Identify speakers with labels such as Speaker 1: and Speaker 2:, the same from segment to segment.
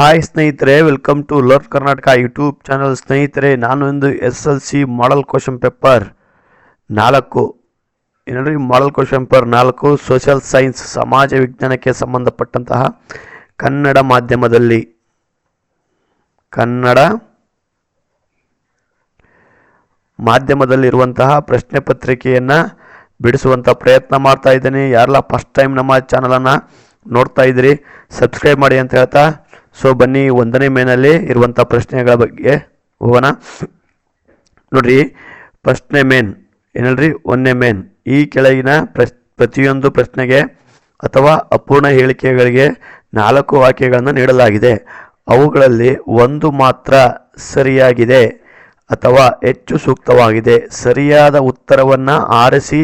Speaker 1: Hi ಸ್ನೇಹಿತರೆ, welcome to learn Karnataka YouTube channel. ಸ್ನೇಹಿತರೆ, ನಾನು ಒಂದು SLC ಮಾಡಲ್ ಕ್ವಶನ್ ಪೇಪರ್ 4 ಏನ್ರಿ model question paper 4 social science ಸಮಾಜ ವಿಜ್ಞಾನಕ್ಕೆ ಸಂಬಂಧಪಟ್ಟಂತಹ ಕನ್ನಡ ಮಾಧ್ಯಮದಲ್ಲಿರುವಂತಹ ಪ್ರಶ್ನೆ ಪತ್ರಿಕೆಯನ್ನು ಬಿಡಿಸುವಂಥ ಪ್ರಯತ್ನ ಮಾಡ್ತಾ ಇದ್ದೀನಿ. ಯಾರೆಲ್ಲ ಫಸ್ಟ್ ಟೈಮ್ ನಮ್ಮ ಚಾನಲನ್ನು ನೋಡ್ತಾ ಇದ್ದೀರಿ, ಸಬ್ಸ್ಕ್ರೈಬ್ ಮಾಡಿ ಅಂತ ಹೇಳ್ತಾ, ಸೊ ಬನ್ನಿ 1ನೇ ಮೇನಲ್ಲಿ ಇರುವಂಥ ಪ್ರಶ್ನೆಗಳ ಬಗ್ಗೆ ಹೋಗೋಣ. ನೋಡ್ರಿ, ಫಸ್ಟ್ನೇ ಮೇನ್ ಏನಲ್ರಿ, 1ನೇ ಮೇನ್. ಈ ಕೆಳಗಿನ ಪ್ರತಿಯೊಂದು ಪ್ರಶ್ನೆಗೆ ಅಥವಾ ಅಪೂರ್ಣ ಹೇಳಿಕೆಗಳಿಗೆ 4 ವಾಕ್ಯಗಳನ್ನು ನೀಡಲಾಗಿದೆ. ಅವುಗಳಲ್ಲಿ ಒಂದು ಮಾತ್ರ ಸರಿಯಾಗಿದೆ ಅಥವಾ ಹೆಚ್ಚು ಸೂಕ್ತವಾಗಿದೆ. ಸರಿಯಾದ ಉತ್ತರವನ್ನು ಆರಿಸಿ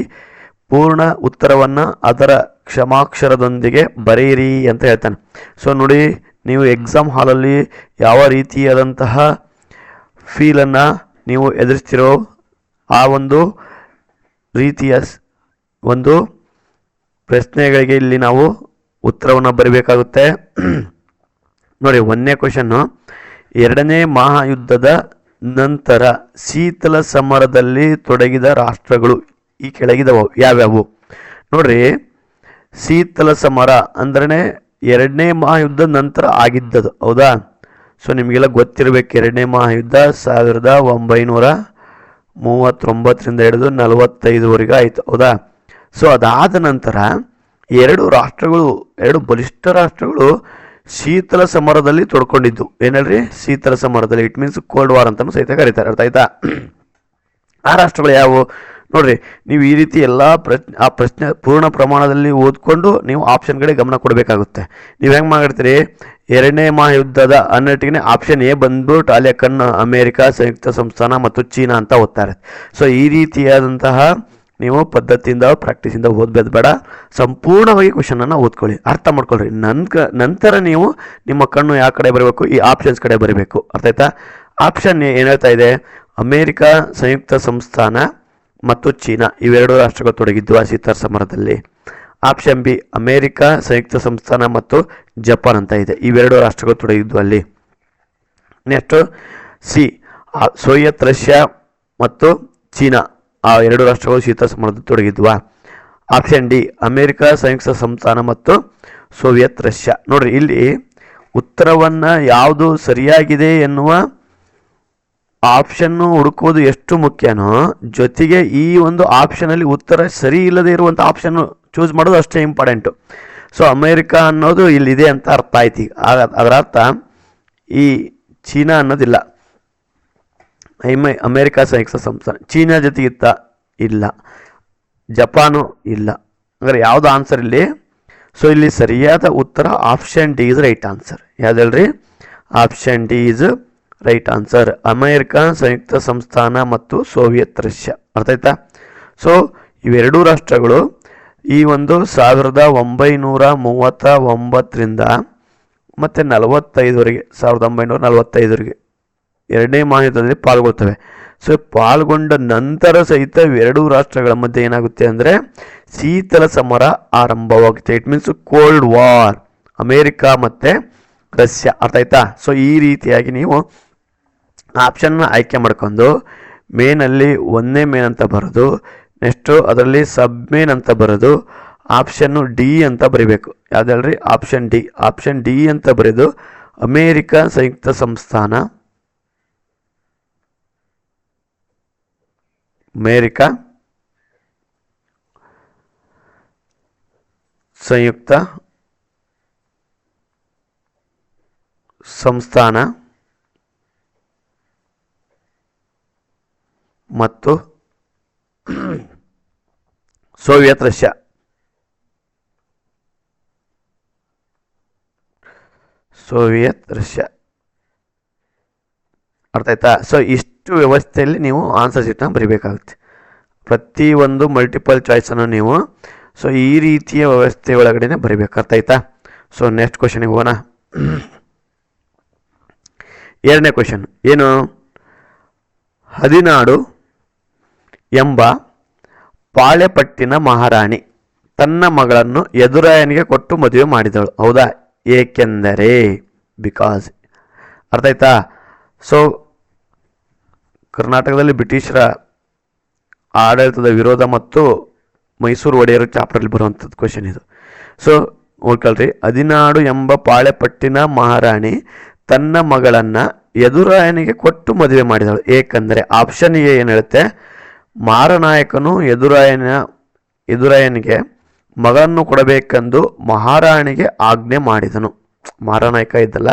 Speaker 1: ಪೂರ್ಣ ಉತ್ತರವನ್ನು ಅದರ ಕ್ಷಮಾಕ್ಷರದೊಂದಿಗೆ ಬರೆಯಿರಿ ಅಂತ ಹೇಳ್ತಾನೆ. ಸೊ ನೋಡಿ, ನೀವು ಎಕ್ಸಾಮ್ ಹಾಲಲ್ಲಿ ಯಾವ ರೀತಿಯಾದಂತಹ ಫೀಲನ್ನು ನೀವು ಎದುರಿಸ್ತಿರೋ ಆ ಒಂದು ರೀತಿಯ ಒಂದು ಪ್ರಶ್ನೆಗಳಿಗೆ ಇಲ್ಲಿ ನಾವು ಉತ್ತರವನ್ನು ಬರೀಬೇಕಾಗುತ್ತೆ. ನೋಡಿ, 1ನೇ ಕ್ವಶನ್ನು, 2ನೇ ಮಹಾಯುದ್ಧದ ನಂತರ ಶೀತಲ ಸಮರದಲ್ಲಿ ತೊಡಗಿದ ರಾಷ್ಟ್ರಗಳು ಈ ಕೆಳಗಿದವು ಯಾವ್ಯಾವು? ನೋಡ್ರಿ, ಶೀತಲ ಸಮರ ಅಂದ್ರೆ 2ನೇ ಮಹಾಯುದ್ಧದ ನಂತರ ಆಗಿದ್ದದು, ಹೌದಾ? ಸೊ ನಿಮಗೆಲ್ಲ ಗೊತ್ತಿರಬೇಕು, 2ನೇ ಮಹಾಯುದ್ಧ 1939ರಿಂದ ಹಿಡಿದು 45ವರೆಗೆ ಆಯಿತು, ಹೌದಾ? ಸೊ ಅದಾದ ನಂತರ 2 ಬಲಿಷ್ಠ ರಾಷ್ಟ್ರಗಳು ಶೀತಲ ಸಮರದಲ್ಲಿ ತೊಡ್ಕೊಂಡಿದ್ದು. ಏನಲ್ರಿ, ಶೀತಲ ಸಮರದಲ್ಲಿ, ಇಟ್ ಮೀನ್ಸ್ ಕೋಲ್ಡ್ ವಾರ್ ಅಂತಲೂ ಸಹಿತ ಕರೀತಾರೆ, ಅರ್ಥ ಆಯ್ತಾ? ಆ ರಾಷ್ಟ್ರಗಳು ಯಾವುವು ನೋಡ್ರಿ. ನೀವು ಈ ರೀತಿ ಎಲ್ಲ ಪ್ರಶ್ನೆ ಪೂರ್ಣ ಪ್ರಮಾಣದಲ್ಲಿ ಓದ್ಕೊಂಡು ನೀವು ಆಪ್ಷನ್ಗಳಿಗೆ ಗಮನ ಕೊಡಬೇಕಾಗುತ್ತೆ. ನೀವು ಹೆಂಗೆ ಮಾಡಿರ್ತೀರಿ, 2ನೇ ಮಹಾಯುದ್ಧದ ಅನ್ನಟ್ಟಿಗೆ ಆಪ್ಷನ್ ಎ ಬಂದ್ಬಿಟ್ಟು ಅಲ್ಲಿ ಅಮೇರಿಕಾ, ಸಂಯುಕ್ತ ಸಂಸ್ಥಾನ ಮತ್ತು ಚೀನಾ ಅಂತ ಓದ್ತಾರೆ. ಸೊ ಈ ರೀತಿಯಾದಂತಹ ನೀವು ಪದ್ಧತಿಯಿಂದ ಪ್ರಾಕ್ಟೀಸಿಂದ ಓದ್ಬೋದು ಬೇಡ, ಸಂಪೂರ್ಣವಾಗಿ ಕ್ವಶನನ್ನು ಓದ್ಕೊಳ್ಳಿ, ಅರ್ಥ ಮಾಡ್ಕೊಳ್ರಿ. ನಂತರ ನೀವು ನಿಮ್ಮ ಕಣ್ಣು ಯಾವ ಕಡೆ ಬರಬೇಕು, ಈ ಆಪ್ಷನ್ಸ್ ಕಡೆ ಬರಬೇಕು, ಅರ್ಥ ಆಯ್ತಾ? ಆಪ್ಷನ್ ಎ ಏನು ಹೇಳ್ತಾ ಇದೆ, ಅಮೇರಿಕಾ, ಸಂಯುಕ್ತ ಸಂಸ್ಥಾನ ಮತ್ತು ಚೀನಾ ಇವೆರಡು ರಾಷ್ಟ್ರಗಳು ತೊಡಗಿದ್ದು ಆ ಶೀತಲ ಸಮರದಲ್ಲಿ. ಆಪ್ಷನ್ ಬಿ, ಅಮೇರಿಕಾ, ಸಂಯುಕ್ತ ಸಂಸ್ಥಾನ ಮತ್ತು ಜಪಾನ್ ಅಂತ ಇದೆ, ಇವೆರಡು ರಾಷ್ಟ್ರಗಳು ತೊಡಗಿದ್ದು ಅಲ್ಲಿ. ನೆಕ್ಸ್ಟ್ ಸಿ, ಸೋವಿಯತ್ ರಷ್ಯಾ ಮತ್ತು ಚೀನಾ ಆ 2 ರಾಷ್ಟ್ರಗಳು ಶೀತಲ ಸಮರದಲ್ಲಿ ತೊಡಗಿದ್ವಾ. ಆಪ್ಷನ್ ಡಿ, ಅಮೇರಿಕಾ, ಸಂಯುಕ್ತ ಸಂಸ್ಥಾನ ಮತ್ತು ಸೋವಿಯತ್ ರಷ್ಯಾ. ನೋಡ್ರಿ, ಇಲ್ಲಿ ಉತ್ತರವನ್ನು ಯಾವುದು ಸರಿಯಾಗಿದೆ ಎನ್ನುವ ಆಪ್ಷನ್ನು ಹುಡುಕೋದು ಎಷ್ಟು ಮುಖ್ಯನೋ, ಜೊತೆಗೆ ಈ ಒಂದು ಆಪ್ಷನಲ್ಲಿ ಉತ್ತರ ಸರಿ ಇಲ್ಲದೆ ಇರುವಂಥ ಆಪ್ಷನ್ನು ಚೂಸ್ ಮಾಡೋದು ಅಷ್ಟೇ ಇಂಪಾರ್ಟೆಂಟು. ಸೊ ಅಮೇರಿಕಾ ಅನ್ನೋದು ಇಲ್ಲಿದೆ ಅಂತ ಅರ್ಥ ಆಯ್ತು. ಅದರ ಅರ್ಥ ಈ ಚೀನಾ ಅನ್ನೋದಿಲ್ಲ, ಅಮೇರಿಕಾ, ಸಂಯುಕ್ತ ಸಂಸ್ಥಾನ, ಚೀನಾ ಜೊತೆಗಿತ್ತ ಇಲ್ಲ, ಜಪಾನು ಇಲ್ಲ. ಅಂದರೆ ಯಾವುದು ಆನ್ಸರ್ ಇಲ್ಲಿ? ಸೊ ಇಲ್ಲಿ ಸರಿಯಾದ ಉತ್ತರ option D is right answer. ಯಾವ್ದು ಹೇಳ್ರಿ? Option D is right answer. America, ಸಂಯುಕ್ತ ಸಂಸ್ಥಾನ ಮತ್ತು ಸೋವಿಯತ್ ರಷ್ಯಾ, ಅರ್ಥ ಆಯ್ತಾ? ಸೊ ಇವೆರಡೂ ರಾಷ್ಟ್ರಗಳು ಈ ಒಂದು 1939ರಿಂದ ಮತ್ತು 45ವರೆಗೆ 1945ವರೆಗೆ 2ನೇ ಮಹಾಯುದ್ಧದಲ್ಲಿ ಪಾಲ್ಗೊಳ್ತವೆ. ಸೊ ಪಾಲ್ಗೊಂಡ ನಂತರ ಸಹಿತ ಇವೆರಡೂ ರಾಷ್ಟ್ರಗಳ ಮಧ್ಯೆ ಏನಾಗುತ್ತೆ ಅಂದರೆ ಶೀತಲ ಸಮರ ಆರಂಭವಾಗುತ್ತೆ. It means cold war, America ಮತ್ತು ರಷ್ಯಾ, ಅರ್ಥ ಆಯ್ತಾ? ಸೊ ಈ ರೀತಿಯಾಗಿ ನೀವು ಆಪ್ಷನ್ನ ಆಯ್ಕೆ ಮಾಡ್ಕೊಂಡು ಮೇನಲ್ಲಿ 1ನೇ ಮೇನ್ ಅಂತ ಬರೋದು, ನೆಕ್ಸ್ಟು ಅದರಲ್ಲಿ ಸಬ್ ಮೇನ್ ಅಂತ ಬರೋದು, ಆಪ್ಷನ್ನು ಡಿ ಅಂತ ಬರೀಬೇಕು. ಯಾವ್ದು ಹೇಳ್ರಿ? Option D. ಆಪ್ಷನ್ ಡಿ ಅಂತ ಬರೆದು ಅಮೇರಿಕಾ, ಸಂಯುಕ್ತ ಸಂಸ್ಥಾನ, ಅಮೇರಿಕಾ, ಸಂಯುಕ್ತ ಸಂಸ್ಥಾನ ಮತ್ತು ಸೋವಿಯತ್ ರಷ್ಯಾ. ಅರ್ಥ ಆಯ್ತಾ? ಸೊ ಇಷ್ಟು ವ್ಯವಸ್ಥೆಯಲ್ಲಿ ನೀವು ಆನ್ಸರ್ ಶೀಟ್ನ ಬರೀಬೇಕಾಗುತ್ತೆ. ಪ್ರತಿಯೊಂದು ಮಲ್ಟಿಪಲ್ ಚಾಯ್ಸನ್ನು ನೀವು ಸೊ ಈ ರೀತಿಯ ವ್ಯವಸ್ಥೆ ಒಳಗಡೆ ಬರೀಬೇಕು, ಅರ್ಥ ಆಯ್ತಾ? ಸೊ ನೆಕ್ಸ್ಟ್ ಕ್ವಶನ್ಗೆ ಹೋಗೋಣ. 2ನೇ ಕ್ವಶನ್ ಏನು, ಹದಿನಾಡು ಎಂಬ ಪಾಳೆಪಟ್ಟಿನ ಮಹಾರಾಣಿ ತನ್ನ ಮಗಳನ್ನು ಯದುರಾಯನಿಗೆ ಕೊಟ್ಟು ಮದುವೆ ಮಾಡಿದಳು, ಹೌದಾ? ಏಕೆಂದರೆ ಬಿಕಾಸ್. ಅರ್ಥ ಆಯ್ತಾ? ಸೊ ಕರ್ನಾಟಕದಲ್ಲಿ ಬ್ರಿಟಿಷರ ಆಡಳಿತದ ವಿರೋಧ ಮತ್ತು ಮೈಸೂರು ಒಡೆಯರು ಚಾಪ್ಟರ್ಲಿ ಬರುವಂಥದ್ದು ಕ್ವಶನ್ ಇದು. ಸೊ ನೋಡ್ಕೊಳ್ರಿ, ಹದಿನಾಡು ಎಂಬ ಪಾಳೆಪಟ್ಟಿನ ಮಹಾರಾಣಿ ತನ್ನ ಮಗಳನ್ನು ಯದುರಾಯನಿಗೆ ಕೊಟ್ಟು ಮದುವೆ ಮಾಡಿದಳು. ಏಕೆಂದರೆ ಆಪ್ಷನ್ ಎ ಏನು ಹೇಳುತ್ತೆ, ಮಾರನಾಯಕನು ಯದುರಾಯನಿಗೆ ಮಗಳನ್ನು ಕೊಡಬೇಕೆಂದು ಮಹಾರಾಣಿಗೆ ಆಜ್ಞೆ ಮಾಡಿದನು. ಮಾರನಾಯಕ ಇದ್ದಲ್ಲ,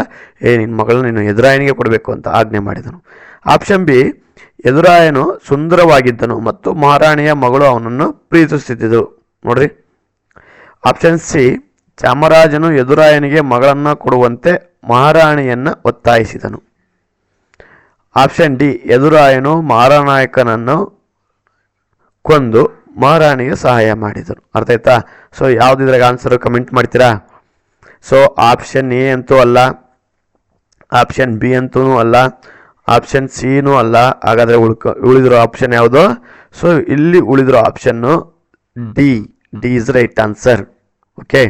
Speaker 1: ನಿನ್ನ ಮಗಳನ್ನು ನೀನು ಯದುರಾಯನಿಗೆ ಕೊಡಬೇಕು ಅಂತ ಆಜ್ಞೆ ಮಾಡಿದನು. ಆಪ್ಷನ್ ಬಿ, ಯದುರಾಯನು ಸುಂದರವಾಗಿದ್ದನು ಮತ್ತು ಮಹಾರಾಣಿಯ ಮಗಳು ಅವನನ್ನು ಪ್ರೀತಿಸುತ್ತಿದ್ದಳು. ನೋಡ್ರಿ. ಆಪ್ಷನ್ ಸಿ, ಚಾಮರಾಜನು ಯದುರಾಯನಿಗೆ ಮಗಳನ್ನು ಕೊಡುವಂತೆ ಮಹಾರಾಣಿಯನ್ನು ಒತ್ತಾಯಿಸಿದನು. ಆಪ್ಷನ್ ಡಿ, ಯದುರಾಯನು ಮಾರನಾಯಕನನ್ನು ಕೊಂದು ಮಹಾರಾಣಿಗೆ ಸಹಾಯ ಮಾಡಿದನು. ಅರ್ಥ ಆಯ್ತಾ? ಸೊ ಯಾವುದಿದ್ರಾಗ ಆನ್ಸರು ಕಮೆಂಟ್ ಮಾಡ್ತೀರಾ? ಸೊ ಆಪ್ಷನ್ ಎ ಅಂತೂ ಅಲ್ಲ, ಆಪ್ಷನ್ ಬಿ ಅಂತೂ ಅಲ್ಲ, ಆಪ್ಷನ್ ಸಿನೂ ಅಲ್ಲ. ಹಾಗಾದರೆ ಉಳಿದಿರೋ ಆಪ್ಷನ್ ಯಾವುದು? ಸೊ ಇಲ್ಲಿ ಉಳಿದಿರೋ option D is right answer. Okay.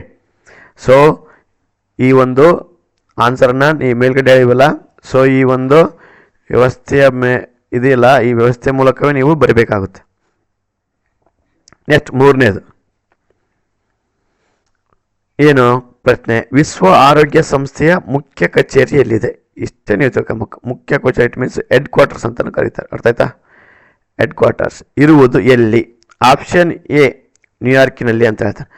Speaker 1: So ಈ ಒಂದು ಆನ್ಸರನ್ನು ನೀವು ಮೇಲ್ಗಡೆ ಹೇಳಿವಲ್ಲ, ಸೊ ಈ ಒಂದು ವ್ಯವಸ್ಥೆಯ ಇದೆಯಲ್ಲ, ಈ ವ್ಯವಸ್ಥೆ ಮೂಲಕವೇ ನೀವು ಬರೀಬೇಕಾಗುತ್ತೆ. ನೆಕ್ಸ್ಟ್ ಮೂರನೇದು ಏನು ಪ್ರಶ್ನೆ, ವಿಶ್ವ ಆರೋಗ್ಯ ಸಂಸ್ಥೆಯ ಮುಖ್ಯ ಕಚೇರಿ ಎಲ್ಲಿದೆ? ಇಷ್ಟೇ ನೀವು ತಿಳ್ಕೊಬೇಕು. ಮುಖ್ಯ ಕಚೇರಿ ಇಟ್ ಮೀನ್ಸ್ ಹೆಡ್ ಕ್ವಾರ್ಟರ್ಸ್ ಅಂತಲೂ ಕರೀತಾರೆ. ಅರ್ಥ ಆಯ್ತಾ? ಹೆಡ್ ಕ್ವಾರ್ಟರ್ಸ್ ಇರುವುದು ಎಲ್ಲಿ? ಆಪ್ಷನ್ ಎ ನ್ಯೂಯಾರ್ಕಿನಲ್ಲಿ ಅಂತ ಹೇಳ್ತಾನೆ.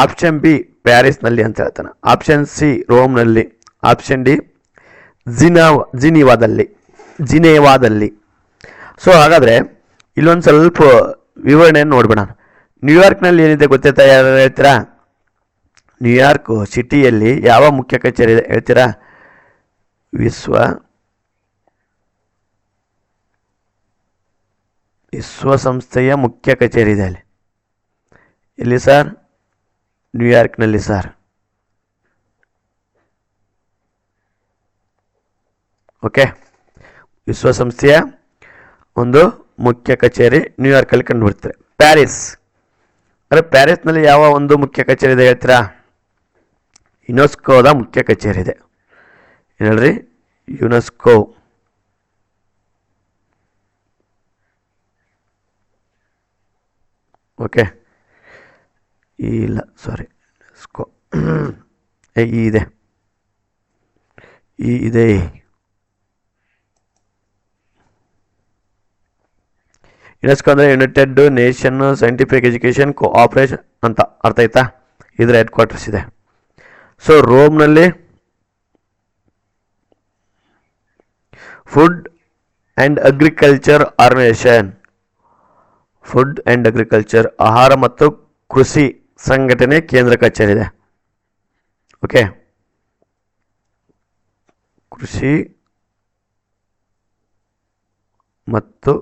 Speaker 1: ಆಪ್ಷನ್ ಬಿ ಪ್ಯಾರಿಸ್ನಲ್ಲಿ ಅಂತ ಹೇಳ್ತಾನೆ. ಆಪ್ಷನ್ ಸಿ ರೋಮ್ನಲ್ಲಿ. ಆಪ್ಷನ್ ಡಿ ಜಿನೇವಾದಲ್ಲಿ. ಸೊ ಹಾಗಾದರೆ ಇಲ್ಲೊಂದು ಸ್ವಲ್ಪ ವಿವರಣೆಯನ್ನು ನೋಡ್ಬಿಡೋಣ. ನ್ಯೂಯಾರ್ಕ್ನಲ್ಲಿ ಏನಿದೆ ಗೊತ್ತಾಯ್ತಾ? ಯಾರು ಹೇಳ್ತೀರಾ? ನ್ಯೂಯಾರ್ಕ್ ಸಿಟಿಯಲ್ಲಿ ಯಾವ ಮುಖ್ಯ ಕಚೇರಿ ಇದೆ ಹೇಳ್ತೀರಾ? ವಿಶ್ವಸಂಸ್ಥೆಯ ಮುಖ್ಯ ಕಚೇರಿ ಇದೆ ಅಲ್ಲಿ. ಎಲ್ಲಿ ಸರ್? ನ್ಯೂಯಾರ್ಕ್ನಲ್ಲಿ ಸರ್. ಓಕೆ. ವಿಶ್ವಸಂಸ್ಥೆಯ ಒಂದು ಮುಖ್ಯ ಕಚೇರಿ ನ್ಯೂಯಾರ್ಕಲ್ಲಿ ಕಂಡುಬಿಡ್ತಾರೆ. ಪ್ಯಾರಿಸ್ ಅಂದರೆ ಪ್ಯಾರಿಸ್ನಲ್ಲಿ ಯಾವ ಒಂದು ಮುಖ್ಯ ಕಚೇರಿ ಇದೆ ಹೇಳ್ತೀರಾ? ಯುನೆಸ್ಕೋದ ಮುಖ್ಯ ಕಚೇರಿ ಇದೆ. ಏನು ಹೇಳ್ರಿ? ಯುನೆಸ್ಕೋ. ಓಕೆ. ಇಲ್ಲ ಸಾರಿ, ಯುನೆಸ್ಕೋ ಇದೆ ಯುನೆಸ್ಕೋ ಅಂದರೆ United Nation Scientific Education Cooperation ಅಂತ. ಅರ್ಥ ಆಯ್ತಾ? ಇದರ ಹೆಡ್ ಕ್ವಾರ್ಟರ್ಸ್ ಇದೆ. ಸೊ ರೋಮ್ನಲ್ಲಿ food and agriculture organisation, food and agriculture ಆಹಾರ ಮತ್ತು ಕೃಷಿ ಸಂಘಟನೆ ಕೇಂದ್ರ ಕಚೇರಿ ಇದೆ. ಓಕೆ. ಕೃಷಿ ಮತ್ತು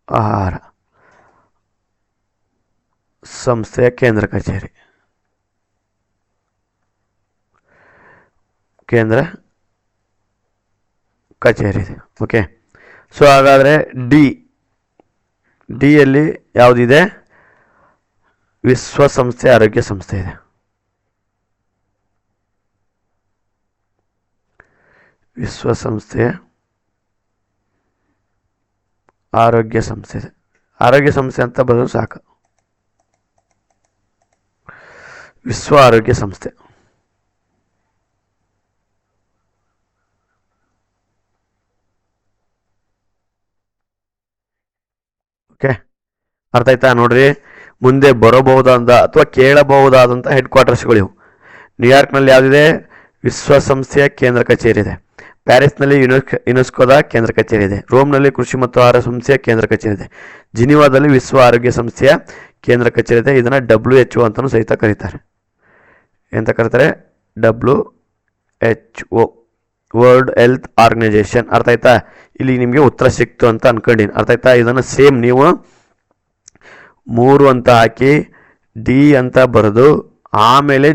Speaker 1: ಆಹಾರ ಸಂಸ್ಥೆಯ ಕೇಂದ್ರ ಕಚೇರಿ ಇದೆ. ಓಕೆ. ಸೊ ಹಾಗಾದರೆ ಡಿಯಲ್ಲಿ ಯಾವುದಿದೆ? ವಿಶ್ವಸಂಸ್ಥೆ ಆರೋಗ್ಯ ಸಂಸ್ಥೆ ಇದೆ. ವಿಶ್ವಸಂಸ್ಥೆಯ ಆರೋಗ್ಯ ಸಂಸ್ಥೆ ಇದೆ. ಆರೋಗ್ಯ ಸಂಸ್ಥೆ ಅಂತ ಬರೋದು ಸಾಕು. ವಿಶ್ವ ಆರೋಗ್ಯ ಸಂಸ್ಥೆ. ಓಕೆ. ಅರ್ಥ ಆಯ್ತಾ? ನೋಡ್ರಿ, ಮುಂದೆ ಬರಬಹುದಾದ ಅಥವಾ ಕೇಳಬಹುದಾದಂಥ ಹೆಡ್ ಕ್ವಾರ್ಟರ್ಸ್ಗಳಿವು. ನ್ಯೂಯಾರ್ಕ್ನಲ್ಲಿ ಯಾವುದಿದೆ? ವಿಶ್ವಸಂಸ್ಥೆಯ ಕೇಂದ್ರ ಕಚೇರಿ ಇದೆ. ಪ್ಯಾರಿಸ್ನಲ್ಲಿ ಯುನೆಸ್ಕೋದ ಕೇಂದ್ರ ಕಚೇರಿ ಇದೆ. ರೋಮ್ನಲ್ಲಿ ಕೃಷಿ ಮತ್ತು ಆಹಾರ ಸಂಸ್ಥೆಯ ಕೇಂದ್ರ ಕಚೇರಿ ಇದೆ. ಜಿನಿವಾದಲ್ಲಿ ವಿಶ್ವ ಆರೋಗ್ಯ ಸಂಸ್ಥೆಯ ಕೇಂದ್ರ ಕಚೇರಿ ಇದೆ. ಇದನ್ನು WHO ಅಂತಲೂ ಸಹಿತ ಕರೀತಾರೆ. ಎಂತ ಕರೀತಾರೆ? WHO, world health organisation. ಅರ್ಥ ಆಯ್ತಾ? ಇಲ್ಲಿ ನಿಮಗೆ ಉತ್ತರ ಸಿಕ್ತು ಅಂತ ಅನ್ಕೊಂಡಿನಿ. ಅರ್ಥ ಆಯ್ತಾ? ಇದನ್ನು ಸೇಮ್ ನೀವು 3 ಅಂತ ಹಾಕಿ ಡಿ ಅಂತ ಬರೆದು ಆಮೇಲೆ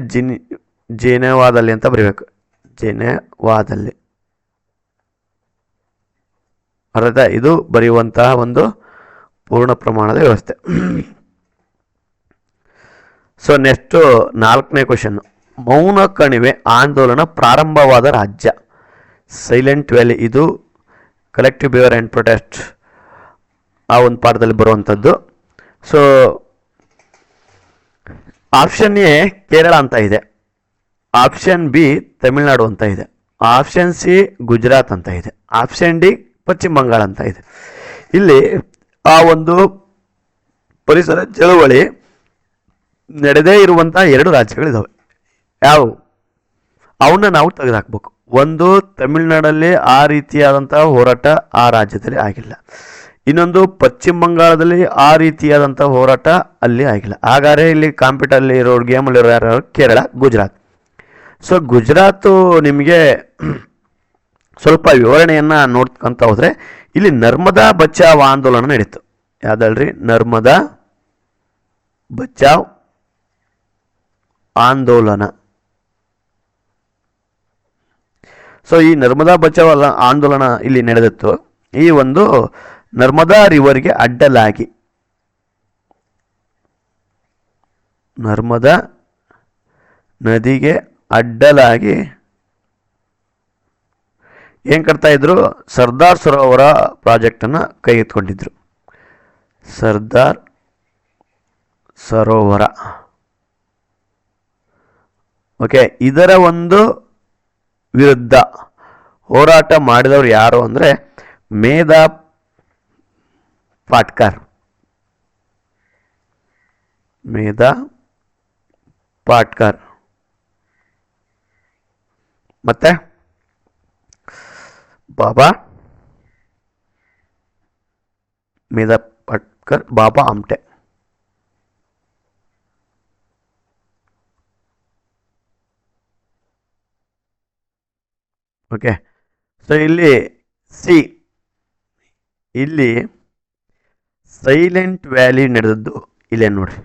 Speaker 1: ಜಿನೆವಾದಲ್ಲಿ ಅಂತ ಬರೀಬೇಕು. ಜಿನೆವಾದಲ್ಲಿ. ಅರ್ಥ ಆಯ್ತಾ? ಇದು ಬರೆಯುವಂತಹ ಒಂದು ಪೂರ್ಣ ಪ್ರಮಾಣದ ವ್ಯವಸ್ಥೆ. ಸೊ ನೆಕ್ಸ್ಟು 4ನೇ ಕ್ವಶನ್ನು. ಮೌನ ಕಣಿವೆ ಆಂದೋಲನ ಪ್ರಾರಂಭವಾದ ರಾಜ್ಯ. ಸೈಲೆಂಟ್ ವ್ಯಾಲಿ ಇದು ಕಲೆಕ್ಟಿವ್ ಬಿಹೇವಿಯರ್ ಆ್ಯಂಡ್ ಪ್ರೊಟೆಸ್ಟ್ ಆ ಒಂದು ಪಾಠದಲ್ಲಿ ಬರುವಂಥದ್ದು. ಸೊ ಆಪ್ಷನ್ ಎ ಕೇರಳ ಅಂತ ಇದೆ, ಆಪ್ಷನ್ ಬಿ ತಮಿಳುನಾಡು ಅಂತ ಇದೆ, ಆಪ್ಷನ್ ಸಿ ಗುಜರಾತ್ ಅಂತ ಇದೆ, ಆಪ್ಷನ್ ಡಿ ಪಶ್ಚಿಮ ಬಂಗಾಳ ಅಂತ ಇದೆ. ಇಲ್ಲಿ ಆ ಒಂದು ಪರಿಸರ ಚಳುವಳಿ ನಡೆದೇ ಇರುವಂತಹ 2 ರಾಜ್ಯಗಳಿದ್ದಾವೆ. ಯಾವುವು ಅವನ್ನ ನಾವು ತೆಗೆದುಹಾಕ್ಬೇಕು. ಒಂದು, ತಮಿಳುನಾಡಲ್ಲಿ ಆ ರೀತಿಯಾದಂತಹ ಹೋರಾಟ ಆ ರಾಜ್ಯದಲ್ಲಿ ಆಗಿಲ್ಲ. ಇನ್ನೊಂದು, ಪಶ್ಚಿಮ ಬಂಗಾಳದಲ್ಲಿ ಆ ರೀತಿಯಾದಂಥ ಹೋರಾಟ ಅಲ್ಲಿ ಆಗಿಲ್ಲ. ಹಾಗಾದರೆ ಇಲ್ಲಿ ಕಾಂಪಿಟಲ್ಲಿ ಇರೋರು, ಗೇಮಲ್ಲಿರೋ ಯಾರು? ಕೇರಳ, ಗುಜರಾತ್. ಸೊ ಗುಜರಾತು ನಿಮಗೆ ಸ್ವಲ್ಪ ವಿವರಣೆಯನ್ನು ನೋಡ್ಕೊಂತ ಹೋದರೆ ಇಲ್ಲಿ ನರ್ಮದಾ ಬಚಾವ್ ಆಂದೋಲನ ನಡೀತು. ಯಾವುದಲ್ರಿ? ನರ್ಮದಾ ಬಚಾವ್ ಆಂದೋಲನ. ಸೊ ಈ ನರ್ಮದಾ ಬಚಾವ್ ಆಂದೋಲನ ಇಲ್ಲಿ ನಡೆದಿತ್ತು. ಈ ಒಂದು ನರ್ಮದಾ ರಿವರ್ಗೆ ಅಡ್ಡಲಾಗಿ, ನರ್ಮದಾ ನದಿಗೆ ಅಡ್ಡಲಾಗಿ ಏನು ಮಾಡ್ತಾ ಇದ್ರು? ಸರ್ದಾರ್ ಸರೋವರ ಪ್ರಾಜೆಕ್ಟನ್ನು ಕೈಗೆತ್ತಿಕೊಂಡಿದ್ರು. ಸರ್ದಾರ್ ಸರೋವರ. ಓಕೆ, ಇದರ ಒಂದು ವಿರುದ್ಧ ಹೋರಾಟ ಮಾಡಿದವರು ಯಾರು ಅಂದರೆ ಮೇಧಾ ಪಾಟ್ಕರ್. ಮೇಧಾ ಪಾಟ್ಕರ್ ಮತ್ತೆ ಬಾಬಾ ಮೇಧಾ ಪಾಟ್ಕರ್, ಬಾಬಾ ಆಮ್ಟೆ. ಓಕೆ, ಸೊ ಇಲ್ಲಿ ಸಿ, ಇಲ್ಲಿ ಸೈಲೆಂಟ್ ವ್ಯಾಲಿ ನಡೆದದ್ದು ಇಲ್ಲೇ ನೋಡ್ರಿ.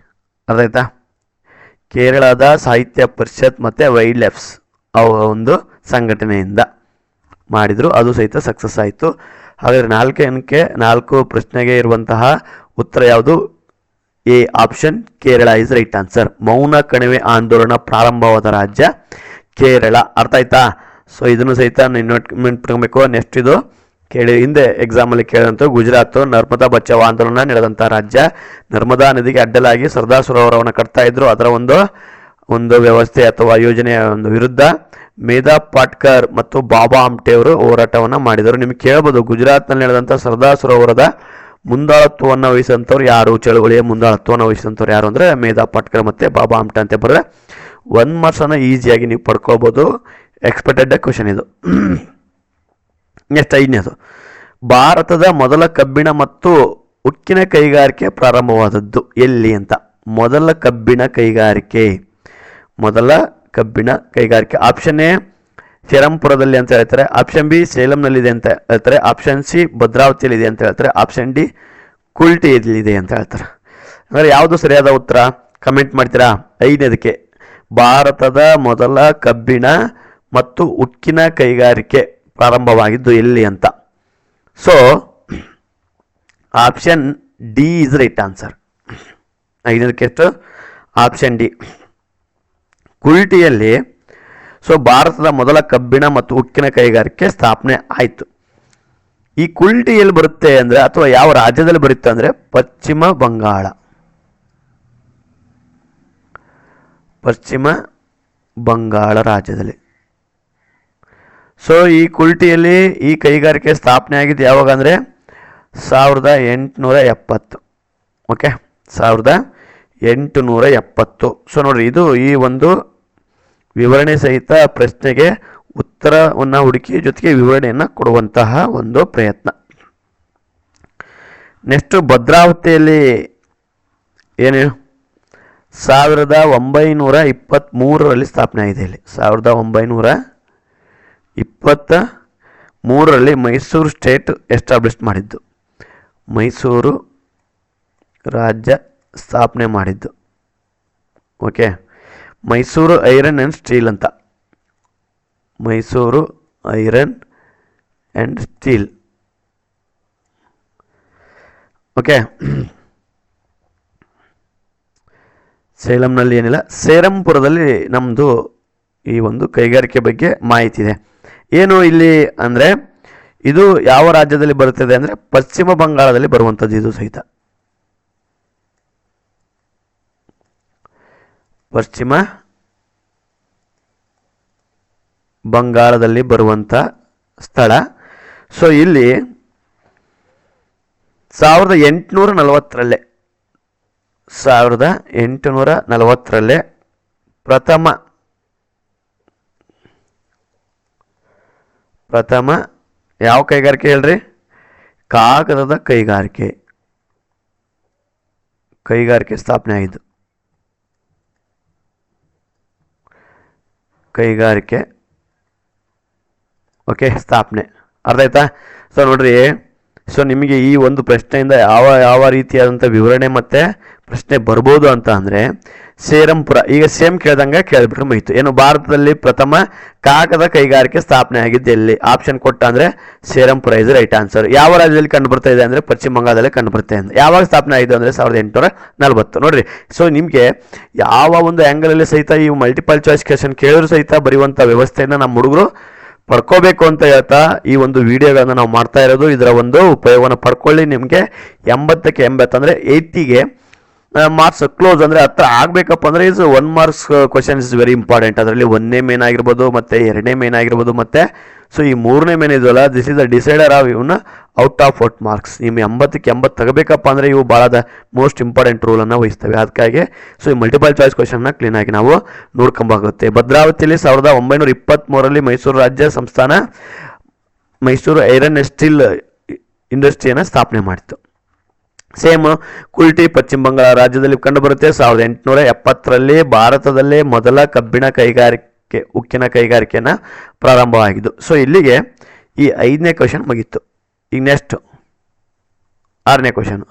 Speaker 1: ಅರ್ಥ ಆಯ್ತಾ? ಕೇರಳದ ಸಾಹಿತ್ಯ ಪರಿಷತ್ ಮತ್ತು ವೈಲ್ಡ್ ಲೈಫ್ಸ್ ಅವ ಒಂದು ಸಂಘಟನೆಯಿಂದ ಮಾಡಿದರು. ಅದು ಸಹಿತ ಸಕ್ಸಸ್ ಆಯಿತು. ಹಾಗಾದರೆ 4 ಪ್ರಶ್ನೆಗೆ ಇರುವಂತಹ ಉತ್ತರ ಯಾವುದು? A option Kerala is right answer. ಮೌನ ಕಣಿವೆ ಆಂದೋಲನ ಪ್ರಾರಂಭವಾದ ರಾಜ್ಯ ಕೇರಳ. ಅರ್ಥ ಆಯ್ತಾ? ಸೊ ಇದನ್ನು ಸಹಿತ ನೆನ್ಪಿಟ್ಕೊಬೇಕು. ನೆಕ್ಸ್ಟ್ ಇದು ಹಿಂದೆ ಎಕ್ಸಾಮಲ್ಲಿ ಕೇಳಿದಂಥ ಗುಜರಾತ್ ನರ್ಮದಾ ಬಚಾವ್ ಆಂದೋಲನ ನಡೆದಂಥ ರಾಜ್ಯ. ನರ್ಮದಾ ನದಿಗೆ ಅಡ್ಡಲಾಗಿ ಸರ್ದಾರ್ ಸರೋವರವನ್ನು ಕಟ್ತಾ ಇದ್ರು. ಅದರ ಒಂದು ವ್ಯವಸ್ಥೆ ಅಥವಾ ಯೋಜನೆಯ ಒಂದು ವಿರುದ್ಧ ಮೇಧಾ ಪಾಟ್ಕರ್ ಮತ್ತು ಬಾಬಾ ಆಮ್ಟೆ ಅವರು ಹೋರಾಟವನ್ನು ಮಾಡಿದರು. ನಿಮಗೆ ಕೇಳಬಹುದು, ಗುಜರಾತ್ನಲ್ಲಿ ನಡೆದಂಥ ಸರ್ದಾರ್ ಸರೋವರದ ಮುಂದಾಳತ್ವವನ್ನು ವಹಿಸಿದಂಥವ್ರು ಯಾರು? ಚಳುವಳಿಯ ಮುಂದಾಳತ್ವವನ್ನು ವಹಿಸಿದಂಥವ್ರು ಯಾರು ಅಂದರೆ ಮೇಧಾ ಪಾಟ್ಕರ್ ಮತ್ತು ಬಾಬಾ ಆಮ್ಟೆ ಅಂತ ಬರೆದ್ರೆ 1 ಮಾರ್ಕ್ಸನ್ನು ಈಸಿಯಾಗಿ ನೀವು ಪಡ್ಕೋಬೋದು. ಎಕ್ಸ್ಪೆಕ್ಟೆಡ್ ಕ್ವಶನ್ ಇದು. ನೆಕ್ಸ್ಟ್ 5ನೇದು, ಭಾರತದ ಮೊದಲ ಕಬ್ಬಿಣ ಮತ್ತು ಉಕ್ಕಿನ ಕೈಗಾರಿಕೆ ಪ್ರಾರಂಭವಾದದ್ದು ಎಲ್ಲಿ ಅಂತ. ಮೊದಲ ಕಬ್ಬಿಣ ಕೈಗಾರಿಕೆ ಆಪ್ಷನ್ ಎ ಶ್ರೀರಾಮ್ಪುರದಲ್ಲಿ ಅಂತ ಹೇಳ್ತಾರೆ, ಆಪ್ಷನ್ ಬಿ ಸೇಲಂನಲ್ಲಿದೆ ಅಂತ ಹೇಳ್ತಾರೆ, ಆಪ್ಷನ್ ಸಿ ಭದ್ರಾವತಿಯಲ್ಲಿದೆ ಅಂತ ಹೇಳ್ತಾರೆ, ಆಪ್ಷನ್ ಡಿ ಕುಲ್ಟಿಯಲ್ಲಿದೆ ಅಂತ ಹೇಳ್ತಾರೆ. ಅಂದರೆ ಯಾವುದು ಸರಿಯಾದ ಉತ್ತರ? ಕಮೆಂಟ್ ಮಾಡ್ತೀರಾ? 5ನೇದಕ್ಕೆ ಭಾರತದ ಮೊದಲ ಕಬ್ಬಿಣ ಮತ್ತು ಉಕ್ಕಿನ ಕೈಗಾರಿಕೆ ಪ್ರಾರಂಭವಾಗಿದ್ದು ಎಲ್ಲಿ ಅಂತ. So option D is right answer. 5ನೇದಕ್ಕೆ ಎಷ್ಟು? Option D, ಕುಲ್ಟಿಯಲ್ಲಿ. ಸೊ ಭಾರತದ ಮೊದಲ ಕಬ್ಬಿಣ ಮತ್ತು ಉಕ್ಕಿನ ಕೈಗಾರಿಕೆ ಸ್ಥಾಪನೆ ಆಯಿತು. ಈ ಕುಲ್ಟಿ ಎಲ್ಲಿ ಬರುತ್ತೆ ಅಂದರೆ, ಅಥವಾ ಯಾವ ರಾಜ್ಯದಲ್ಲಿ ಬರುತ್ತೆ ಅಂದರೆ ಪಶ್ಚಿಮ ಬಂಗಾಳ ರಾಜ್ಯದಲ್ಲಿ. ಸೊ ಈ ಕುಲ್ಟಿಯಲ್ಲಿ ಈ ಕೈಗಾರಿಕೆ ಸ್ಥಾಪನೆ ಆಗಿದ್ದು ಯಾವಾಗ ಅಂದರೆ 1870. ಓಕೆ, 1870. ಸೊ ನೋಡ್ರಿ, ಇದು ಈ ಒಂದು ವಿವರಣೆ ಸಹಿತ ಪ್ರಶ್ನೆಗೆ ಉತ್ತರವನ್ನು ಹುಡುಕಿ ಜೊತೆಗೆ ವಿವರಣೆಯನ್ನು ಕೊಡುವಂತಹ ಒಂದು ಪ್ರಯತ್ನ. ನೆಕ್ಸ್ಟ್ ಭದ್ರಾವತಿಯಲ್ಲಿ ಏನು 1923ರಲ್ಲಿ ಸ್ಥಾಪನೆ ಆಗಿದೆ. ಇಲ್ಲಿ 1923ರಲ್ಲಿ ಮೈಸೂರು ಸ್ಟೇಟ್ ಎಸ್ಟಾಬ್ಲಿಷ್ ಮಾಡಿದ್ದು, ಮೈಸೂರು ರಾಜ್ಯ ಸ್ಥಾಪನೆ ಮಾಡಿದ್ದು. Okay, Mysore iron and steel ಅಂತ, Mysore iron and steel. Okay, ಸೇಲಂನಲ್ಲಿ ಏನಿಲ್ಲ, ಶ್ರೀರಾಮ್ಪುರದಲ್ಲಿ ನಮ್ಮದು ಈ ಒಂದು ಕೈಗಾರಿಕೆ ಬಗ್ಗೆ ಮಾಹಿತಿ ಇದೆ. ಏನು ಇಲ್ಲಿ ಅಂದರೆ ಇದು ಯಾವ ರಾಜ್ಯದಲ್ಲಿ ಬರುತ್ತದೆ ಅಂದರೆ ಪಶ್ಚಿಮ ಬಂಗಾಳದಲ್ಲಿ ಬರುವಂಥದ್ದು. ಇದು ಸಹಿತ ಪಶ್ಚಿಮ ಬಂಗಾಳದಲ್ಲಿ ಬರುವಂಥ ಸ್ಥಳ. ಸೊ ಇಲ್ಲಿ 1840ರಲ್ಲೇ ಪ್ರಥಮ ಯಾವ ಕೈಗಾರಿಕೆ ಹೇಳ್ರಿ? ಕಾಗದದ ಕೈಗಾರಿಕೆ ಸ್ಥಾಪನೆ ಆಯಿತು. ಕೈಗಾರಿಕೆ ಓಕೆ ಸ್ಥಾಪನೆ ಅರ್ಥ ಆಯ್ತಾ? ಸೊ ನೋಡ್ರಿ, ಸೊ ನಿಮಗೆ ಈ ಒಂದು ಪ್ರಶ್ನೆಯಿಂದ ಯಾವ ರೀತಿಯಾದಂಥ ವಿವರಣೆ ಮತ್ತು ಪ್ರಶ್ನೆ ಬರ್ಬೋದು ಅಂತ ಅಂದರೆ ಸೇರಂಪುರ. ಈಗ ಸೇಮ್ ಕೇಳ್ದಂಗೆ ಕೇಳಿಬಿಟ್ರೆ ಮುಗಿತು. ಏನು ಭಾರತದಲ್ಲಿ ಪ್ರಥಮ ಕಾಗದ ಕೈಗಾರಿಕೆ ಸ್ಥಾಪನೆ ಆಗಿದ್ದು ಎಲ್ಲಿ? ಆಪ್ಷನ್ ಕೊಟ್ಟ ಅಂದರೆ ಸೇರಂಪುರ ಇಸ್ ರೈಟ್ ಆನ್ಸರ್. ಯಾವ ರಾಜ್ಯದಲ್ಲಿ ಕಂಡು ಬರ್ತಾ ಇದೆ ಅಂದರೆ ಪಶ್ಚಿಮ ಬಂಗಾಳದಲ್ಲಿ ಕಂಡು ಬರ್ತಾ ಇದೆ. ಯಾವಾಗ ಸ್ಥಾಪನೆ ಆಯಿತು ಅಂದರೆ 1840. ನೋಡ್ರಿ, ಸೊ ನಿಮಗೆ ಯಾವ ಒಂದು ಆ್ಯಂಗಲಲ್ಲಿ ಸಹಿತ ಈ ಮಲ್ಟಿಪಲ್ ಚಾಯ್ಸ್ ಕ್ವೆಶ್ಚನ್ ಕೇಳಿದ್ರು ಸಹಿತ ಬರೆಯುವಂಥ ವ್ಯವಸ್ಥೆಯನ್ನು ನಮ್ಮ ಹುಡುಗರು ಪಡ್ಕೋಬೇಕು ಅಂತ ಹೇಳ್ತಾ ಈ ಒಂದು ವಿಡಿಯೋಗಳನ್ನು ನಾವು ಮಾಡ್ತಾ ಇರೋದು. ಇದರ ಒಂದು ಉಪಯೋಗವನ್ನು ಪಡ್ಕೊಳ್ಳಿ. ನಿಮಗೆ 80ಕ್ಕೆ 80 ಅಂದರೆ 80ಗೆ ಮಾರ್ಕ್ಸ್ ಕ್ಲೋಸ್ ಅಂದರೆ ಹತ್ರ ಆಗಬೇಕಪ್ಪ ಅಂದರೆ ಇದು 1 marks question is very important. ಅದರಲ್ಲಿ 1ನೇ ಮೇನ್ ಆಗಿರ್ಬೋದು, ಮತ್ತು 2ನೇ ಮೇನ್ ಆಗಿರ್ಬೋದು, ಮತ್ತು ಸೊ ಈ 3ನೇ ಮೇನ್ ಇದೆಯಲ್ಲ, this is the decider of ಇವನ್ನ ಔಟ್ ಆಫ್ 40 ಮಾರ್ಕ್ಸ್. ನಿಮ್ಮ 80ಕ್ಕೆ 80 ತಗೋಬೇಕಪ್ಪ ಅಂದರೆ ಇವು ಭಾಳ ಮೋಸ್ಟ್ ಇಂಪಾರ್ಟೆಂಟ್ ರೂಲನ್ನು ವಹಿಸ್ತವೆ. ಅದಕ್ಕಾಗಿ ಸೊ ಈ ಮಲ್ಟಿಪಲ್ ಚಾಯ್ಸ್ ಕ್ವಶನ್ನ ಕ್ಲೀನಾಗಿ ನಾವು ನೋಡ್ಕೊಂಬಾಗುತ್ತೆ. ಭದ್ರಾವತಿಯಲ್ಲಿ 1923ರಲ್ಲಿ ಮೈಸೂರು ರಾಜ್ಯ ಸಂಸ್ಥಾನ ಮೈಸೂರು ಐರನ್ ಸ್ಟೀಲ್ ಇಂಡಸ್ಟ್ರಿಯನ್ನು ಸ್ಥಾಪನೆ ಮಾಡಿತು. ಸೇಮ್ ಕುಲ್ಟಿ ಪಶ್ಚಿಮ ಬಂಗಾಳ ರಾಜ್ಯದಲ್ಲಿ ಕಂಡುಬರುತ್ತೆ. 1870ರಲ್ಲಿ ಭಾರತದಲ್ಲೇ ಮೊದಲ ಉಕ್ಕಿನ ಕೈಗಾರಿಕೆಯನ್ನು ಪ್ರಾರಂಭವಾಗಿದ್ದು. ಸೊ ಇಲ್ಲಿಗೆ ಈ 5ನೇ ಕ್ವಶನ್ ಮುಗೀತು. ಈಗ ನೆಕ್ಸ್ಟ್ 6ನೇ ಕ್ವಶನ್.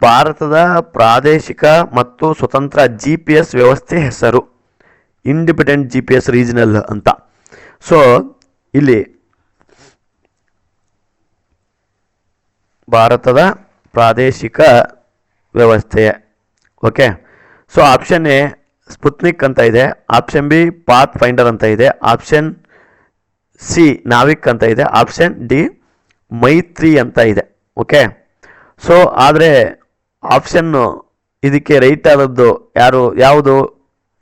Speaker 1: ಭಾರತದ ಪ್ರಾದೇಶಿಕ ಮತ್ತು ಸ್ವತಂತ್ರ GPS ವ್ಯವಸ್ಥೆ ಹೆಸರು? ಇಂಡಿಪೆಂಡೆಂಟ್ GPS ರೀಜನಲ್ ಅಂತ. ಸೊ ಇಲ್ಲಿ ಭಾರತದ ಪ್ರಾದೇಶಿಕ ವ್ಯವಸ್ಥೆ. ಓಕೆ, ಸೊ ಆಪ್ಷನ್ ಎ ಸ್ಪುತ್ನಿಕ್ ಅಂತ ಇದೆ, ಆಪ್ಷನ್ ಬಿ ಪಾತ್ ಫೈಂಡರ್ ಅಂತ ಇದೆ, ಆಪ್ಷನ್ ಸಿ ನಾವಿಕ್ ಅಂತ ಇದೆ, ಆಪ್ಷನ್ ಡಿ ಮೈತ್ರಿ ಅಂತ ಇದೆ. ಓಕೆ, ಸೊ ಆದರೆ ಆಪ್ಷನ್ನು ಇದಕ್ಕೆ ರೈಟ್ ಆದದ್ದು ಯಾವುದು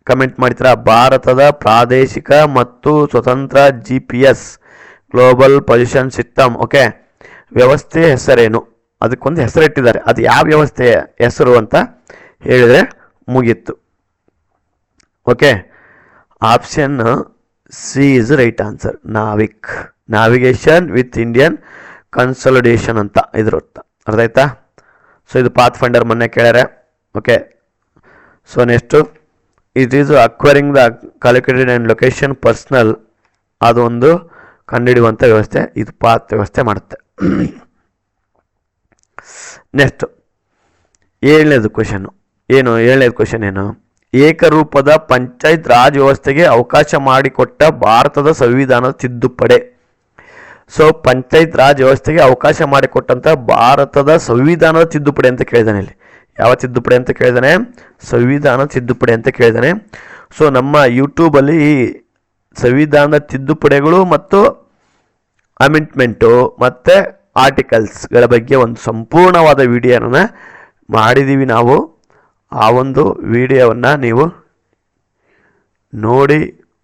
Speaker 1: ಕಮೆಂಟ್ ಮಾಡ್ತೀರಾ? ಭಾರತದ ಪ್ರಾದೇಶಿಕ ಮತ್ತು ಸ್ವತಂತ್ರ GPS global position system. Okay, ವ್ಯವಸ್ಥೆ ಹೆಸರೇನು? ಅದಕ್ಕೊಂದು ಹೆಸರಿಟ್ಟಿದ್ದಾರೆ. ಅದು ಯಾವ ವ್ಯವಸ್ಥೆಯ ಹೆಸರು ಅಂತ ಹೇಳಿದರೆ ಮುಗೀತು. Okay, option C is right answer. Navigation with Indian consolidation ಅಂತ ಇದ್ರ ಅರ್ಥ ಆಯ್ತಾ? ಸೊ ಇದು ಪಾತ್ ಫೈಂಡರ್ ಮೊನ್ನೆ ಕೇಳ್ಯಾರೆ. Okay, so next it is acquiring the calculated and location personal. ಅದು ಒಂದು ಕಂಡುಹಿಡಿಯುವಂಥ ವ್ಯವಸ್ಥೆ. ಇದು ಪಾತ್ ವ್ಯವಸ್ಥೆ ಮಾಡುತ್ತೆ. ನೆಕ್ಸ್ಟ್ 7ನೇದು ಕ್ವಶನ್ ಏನು? ಏಕರೂಪದ ಪಂಚಾಯತ್ ರಾಜ್ ವ್ಯವಸ್ಥೆಗೆ ಅವಕಾಶ ಮಾಡಿಕೊಟ್ಟ ಭಾರತದ ಸಂವಿಧಾನದ ತಿದ್ದುಪಡಿ. ಸೊ ಪಂಚಾಯತ್ ರಾಜ್ ವ್ಯವಸ್ಥೆಗೆ ಅವಕಾಶ ಮಾಡಿಕೊಟ್ಟಂಥ ಭಾರತದ ಸಂವಿಧಾನದ ತಿದ್ದುಪಡಿ ಅಂತ ಕೇಳಿದಾನೆ. ಇಲ್ಲಿ ಯಾವ ತಿದ್ದುಪಡಿ ಅಂತ ಕೇಳಿದಾನೆ? ಸಂವಿಧಾನ ತಿದ್ದುಪಡಿ ಅಂತ ಕೇಳಿದಾನೆ. ಸೊ ನಮ್ಮ ಯೂಟ್ಯೂಬಲ್ಲಿ ಈ ಸಂವಿಧಾನದ ತಿದ್ದುಪಡಿಗಳು ಮತ್ತು ಅಮೆಂಡ್ಮೆಂಟು ಮತ್ತು ಆರ್ಟಿಕಲ್ಸ್ಗಳ ಬಗ್ಗೆ ಒಂದು ಸಂಪೂರ್ಣವಾದ ವಿಡಿಯೋನ ಮಾಡಿದ್ದೀವಿ ನಾವು. ಆ ಒಂದು ವಿಡಿಯೋವನ್ನು ನೀವು ನೋಡಿ